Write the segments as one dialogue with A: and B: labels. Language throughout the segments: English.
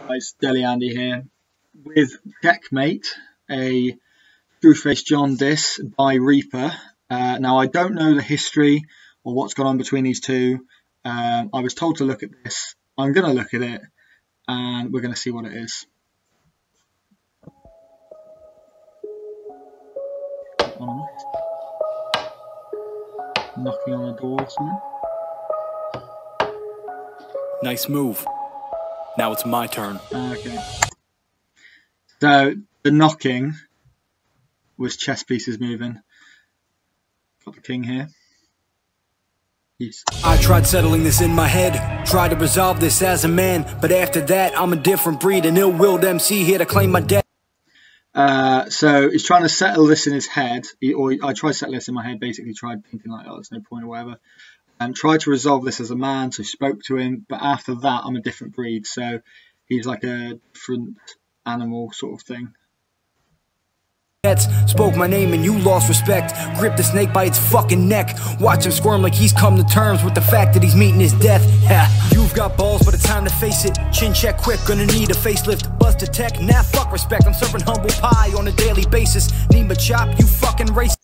A: Guys, Deli Andy here with Checkmate, a Screwface John diss by Reaper. Now, I don't know the history or what's gone on between these two. I was told to look at this. I'm going to look at it and we're going to see what it is. Knocking on the door or something.
B: Nice move. Now it's my turn.
A: Okay. So the knocking was chess pieces moving. Got the king here.
B: I tried settling this in my head, tried to resolve this as a man, but after that I'm a different breed, an ill-willed MC here to claim my debt.
A: So he's trying to settle this in his head, I tried to settle this in my head, basically tried thinking like, oh, there's no point or whatever. Tried to resolve this as a man, so spoke to him, but after that I'm a different breed, so he's like a different animal sort of thing.
B: Spoke my name and you lost respect. Gripped the snake by its fucking neck. Watch him squirm like he's come to terms with the fact that he's meeting his death. Yeah, you've got balls, but it's time to face it. Chin check quick, gonna need a facelift. Bust a tech, nah fuck respect. I'm serving humble pie on a daily basis. Need my chop, you fucking racist.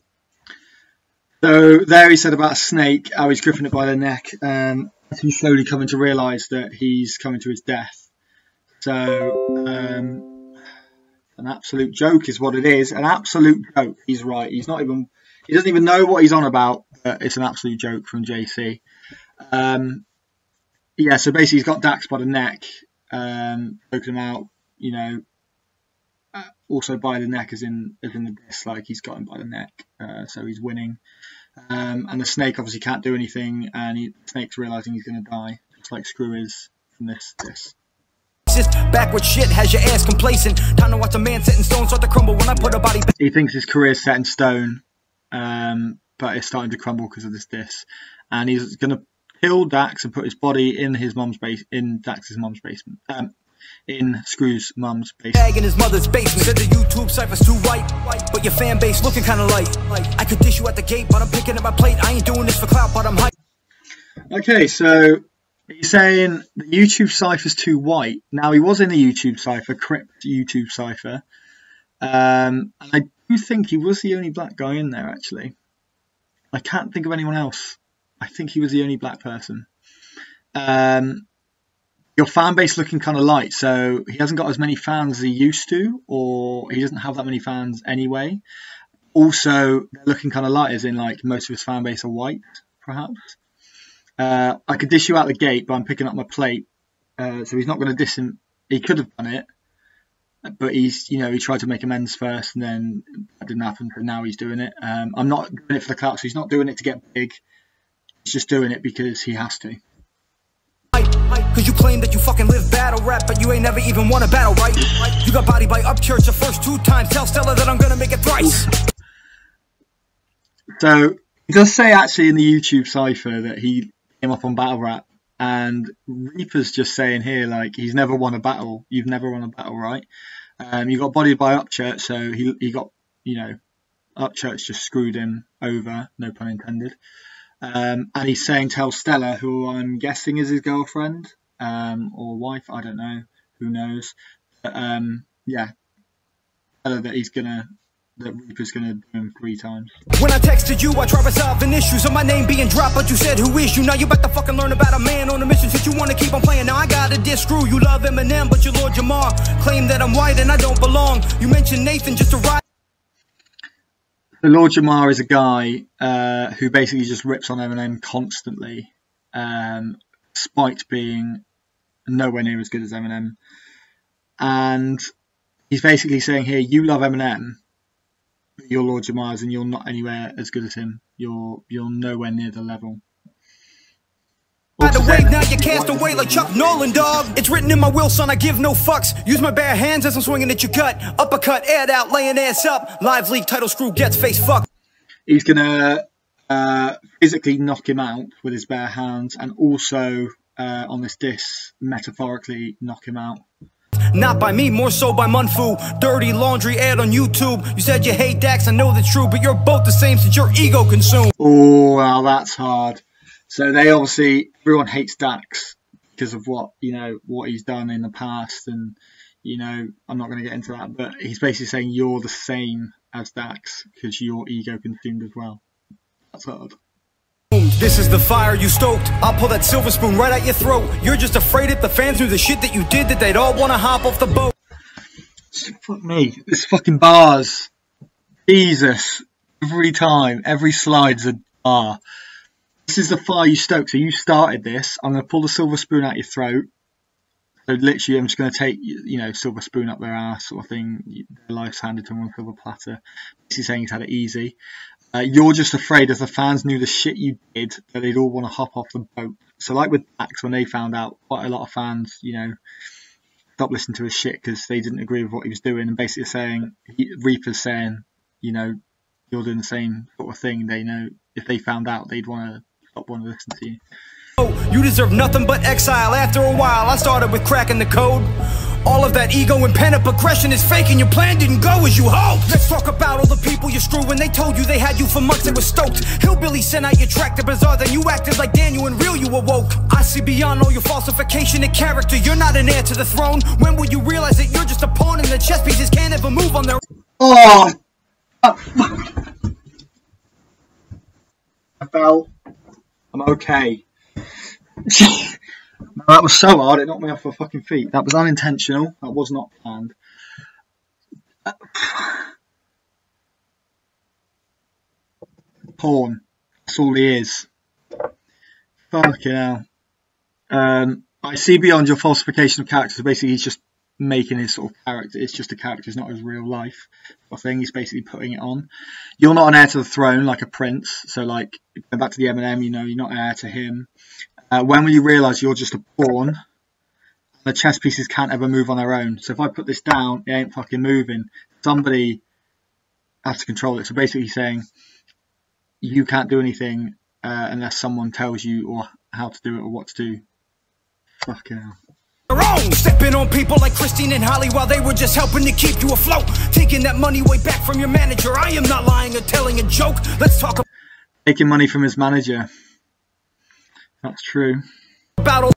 A: So there he said about a snake, how he's gripping it by the neck. He's slowly coming to realise that he's coming to his death. So an absolute joke is what it is. An absolute joke. He's right. He doesn't even know what he's on about. But it's an absolute joke from JC. Yeah. So basically, he's got Dax by the neck, poking him out. You know, also by the neck, as in the diss. Like he's got him by the neck. So he's winning. And the snake obviously can't do anything, and the snake's realising he's going to die, just like Screw is from this.
B: Backward shit has your ass complacent. Time to watch a man set in stone start to crumble when I put a body back.
A: He thinks his career's set in stone, but it's starting to crumble because of this diss. And he's going to kill Dax and put his body in his mum's in Dax's mum's basement. In Screw's mum's basement.
B: Bag in his mother's basement. Said the YouTube cypher's too white, but your fan base looking kind of light. I could dish you at the gate, but I'm picking up my plate. I ain't doing this for clout, but I'm hype.
A: Okay, so he's saying the YouTube cipher's too white. Now, he was in the YouTube cipher, Crypt YouTube cipher. And I do think he was the only black guy in there, actually. I can't think of anyone else. I think he was the only black person. Your fan base looking kind of light, so he hasn't got as many fans as he used to, or he doesn't have that many fans anyway. Also, they're looking kind of light, as in like most of his fan base are white, perhaps. I could dish you out the gate, but I'm picking up my plate, so he's not going to diss him. He could have done it, but he tried to make amends first, and then that didn't happen. So now he's doing it. I'm not doing it for the clout, so he's not doing it to get big. He's just doing it because he has to.
B: Cause you claim that you fucking live battle rap, but you ain't never even won a battle, right? You got bodied by Upchurch the first 2 times. Tell Stella that I'm gonna make it thrice.
A: So he does say actually in the YouTube cipher that he came up on battle rap, and Reaper's just saying here like he's never won a battle. You've never won a battle, right? You got bodied by Upchurch, so he got, Upchurch just screwed him over, no pun intended. And he's saying tell Stella, who I'm guessing is his girlfriend or wife, I don't know, who knows. But, yeah, tell her that that Reaper's gonna do him 3 times.
B: When I texted you, I tried resolving issues of my name being dropped, but you said who is you? Now you about to fucking learn about a man on a mission since you want to keep on playing. Now I gotta diss Screw. You love Eminem, but you Lord Jamar claim that I'm white and I don't belong. You mentioned Nathan just to ride.
A: So Lord Jamar is a guy who basically just rips on Eminem constantly, despite being nowhere near as good as Eminem. And he's basically saying here, you love Eminem, but you're Lord Jamar's and you're not anywhere as good as him. You're nowhere near the level.
B: By the way, now you cast away like Chuck Nolan, dog. It's written in my will, son, I give no fucks. Use my bare hands as I'm swinging at your gut. Uppercut, aired out, laying ass up. Live leak, title Screw gets face fucked.
A: He's gonna physically knock him out with his bare hands, and also on this diss, metaphorically knock him out.
B: Not by me, more so by Munfu. Dirty laundry aired on YouTube. You said you hate Dax, I know that's true, but you're both the same since your ego consumed.
A: Oh, well, that's hard. So they obviously, everyone hates Dax because of what he's done in the past, and I'm not going to get into that, but he's basically saying you're the same as Dax because you're ego consumed as well. That's hard.
B: This is the fire you stoked. I'll pull that silver spoon right at your throat. You're just afraid if the fans knew the shit that you did, that they'd all want to hop off the boat.
A: Fuck me, this fucking bars. Jesus. Every time, every slide's a bar. This is the fire you stoked. So you started this. I'm going to pull the silver spoon out your throat. So literally, I'm just going to take, silver spoon up their ass sort of thing. Their life's handed to them on a silver platter. Basically saying he's had it easy. You're just afraid if the fans knew the shit you did, that they'd all want to hop off the boat. So like with Dax, when they found out, quite a lot of fans, stopped listening to his shit because they didn't agree with what he was doing. And basically saying, Reaper's saying, you're doing the same sort of thing. They know if they found out, they'd want to stop wanting to listen to you.
B: Oh, you deserve nothing but exile. After a while, I started with cracking the code. All of that ego and pent-up aggression is fake, and your plan didn't go as you hoped. Let's talk about all the people you screw. When they told you they had you for months, they were stoked. Hillbilly sent out your track to bizarre, then you acted like Daniel and real you awoke. I see beyond all your falsification and character. You're not an heir to the throne. When will you realize that you're just a pawn and the chess pieces can't ever move on their own?
A: Oh! I fell. I'm okay. That was so hard, it knocked me off my fucking feet. That was unintentional. That was not planned. Porn. That's all he is. Fucking hell. I see beyond your falsification of characters. Basically, he's just making his sort of character. It's just a character, it's not his real life. I think he's basically putting it on. You're not an heir to the throne like a prince. So, like, going back to the Eminem, you're not an heir to him. When will you realise you're just a pawn? The chess pieces can't ever move on their own. So if I put this down, it ain't fucking moving. Somebody has to control it. So basically saying you can't do anything unless someone tells you or how to do it or what to do. Fucking hell.
B: Stepping on people like Christine and Holly while they were just helping to keep you afloat. Taking that money way back from your manager. I am not lying or telling a joke. Let's talk about
A: taking money from his manager. That's true.
B: About all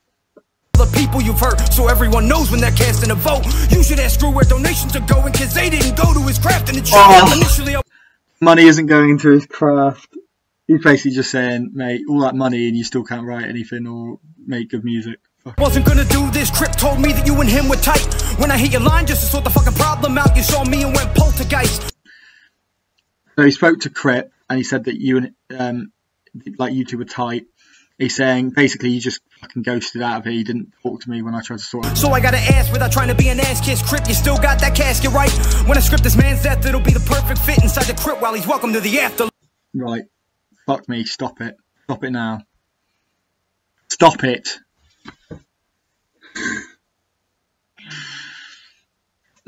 B: the people you've hurt, so everyone knows when they're casting a vote. You should ask Scru where donations are going, because they didn't go to his craft and it's initially.
A: Money isn't going into his craft. He's basically just saying, mate, all that money and you still can't write anything or make good music.
B: Wasn't gonna do this. Crip told me that you and him were tight. When I hit your line just to sort the fucking problem out, you saw me and went poltergeist.
A: So he spoke to Crip and he said that you and you two were tight. He's saying basically you just fucking ghosted out of it. You didn't talk to me when I tried to sort it.
B: So I gotta ask without trying to be an ass kiss. Crip, you still got that casket, right? When I script this man's death, it'll be the perfect fit inside the crypt while he's welcome to the afterlife.
A: Right. Fuck me. Stop it. Stop it now. Stop it.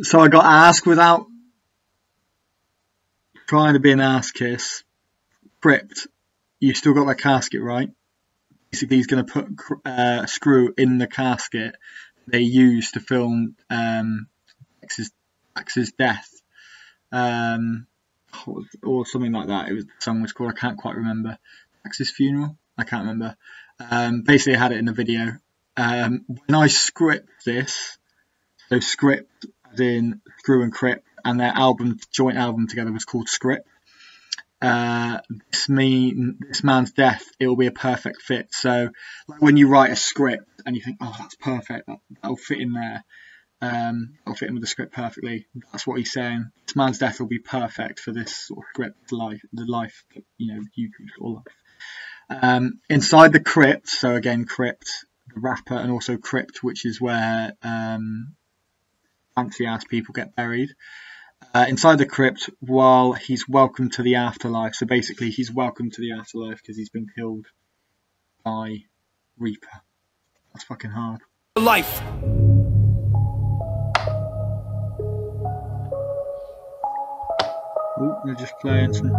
A: So I got asked without trying to be an ass kiss. Crypt, you still got that casket, right? Basically, he's going to put Scru in the casket they used to film Dax's death, or something like that. The song was called. I can't quite remember. Dax's funeral. I can't remember. Basically, I had it in the video. When I script this, so script as in Scru and Crip, and their joint album together was called Script. This man's death, it will be a perfect fit. So like when you write a script and you think, oh, that's perfect, that'll fit in there, that'll fit in with the script perfectly. That's what he's saying. This man's death will be perfect for this sort of script life, the life, YouTube sort of life. Inside the crypt, so again, Crypt, the rapper, and also Crypt, which is where fancy ass people get buried. Inside the crypt, while he's welcome to the afterlife. So basically, he's welcome to the afterlife because he's been killed by Reaper. That's fucking hard.
B: Life.
A: Oh, they're just playing some.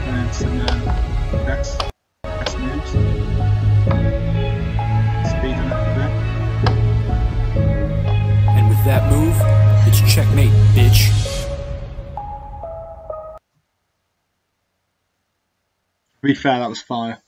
A: And some press moves. Speeding up a bit.
B: That move, it's checkmate, bitch.
A: be fair, that was fire.